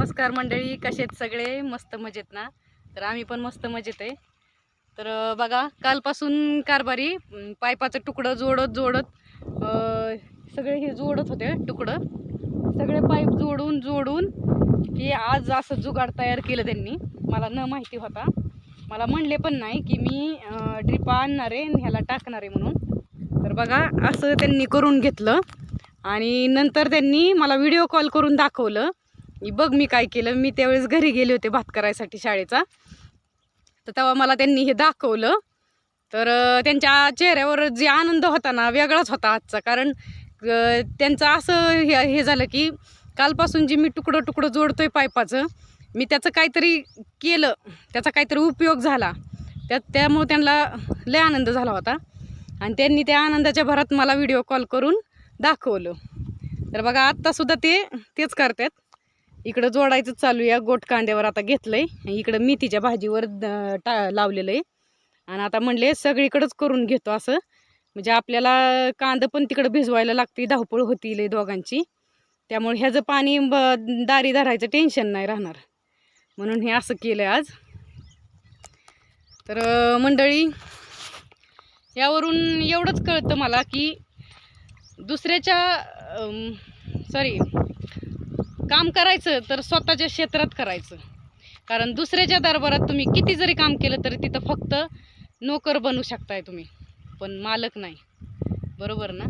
नमस्कार मंडळी, कसे आहेत सगळे? मस्त मजेत ना? तर आम्ही पण मस्त मजेत आहे. तर बघा, कालपासून कारभारी पाईपाचं तुकडं जोडत सगळे हे जोडत होते. तुकडं सगळे पाईप जोडून की आज असं जुगाड तयार केलं त्यांनी. मला न माहिती होता, मला म्हणले पण नाही की मी ड्रिप आणणार आहे आणि ह्याला टाकणार आहे म्हणून. तर बघा, असं त्यांनी करून घेतलं आणि नंतर त्यांनी मला व्हिडिओ कॉल करून दाखवलं. बघ मी काय केलं. मी त्यावेळेस घरी गेले होते भात करायसाठी शाळेचा, तर तेव्हा मला त्यांनी हे दाखवलं. तर त्यांच्या चेहऱ्यावर जे आनंद होता ना, वेगळाच होता आजचा. कारण त्यांचं असं हे झालं की कालपासून जे मी तुकडं जोडतोय पाईपाचं, मी त्याचं काहीतरी केलं, त्याचा काहीतरी उपयोग झाला. त्यामुळे त्यांना लय आनंद झाला होता आणि त्यांनी त्या आनंदाच्या भरात मला व्हिडिओ कॉल करून दाखवलं. तर बघा, आत्तासुद्धा तेच करतात. इकडं जोडायचं चालू आहे. गोट कांद्यावर आता घेतलंय, इकडं मेथीच्या भाजीवर लावलेलं आहे. आणि आता म्हणले सगळीकडेच करून घेतो असं, म्हणजे आपल्याला कांदा पण तिकडं भिजवायला लागते, धावपळ होती दोघांची. त्यामुळे ह्याचं पाणी दारी धरायचं टेन्शन नाही राहणार, म्हणून हे असं केलं आज. तर मंडळी, यावरून एवढंच कळतं मला की काम करायचं तर स्वतःच्या क्षेत्रात करायचं. कारण दुसऱ्याच्या दरबारात तुम्ही किती जरी काम केलं तरी तिथं फक्त नोकर बनू शकताय तुम्ही, पण मालक नाही. बरोबर ना?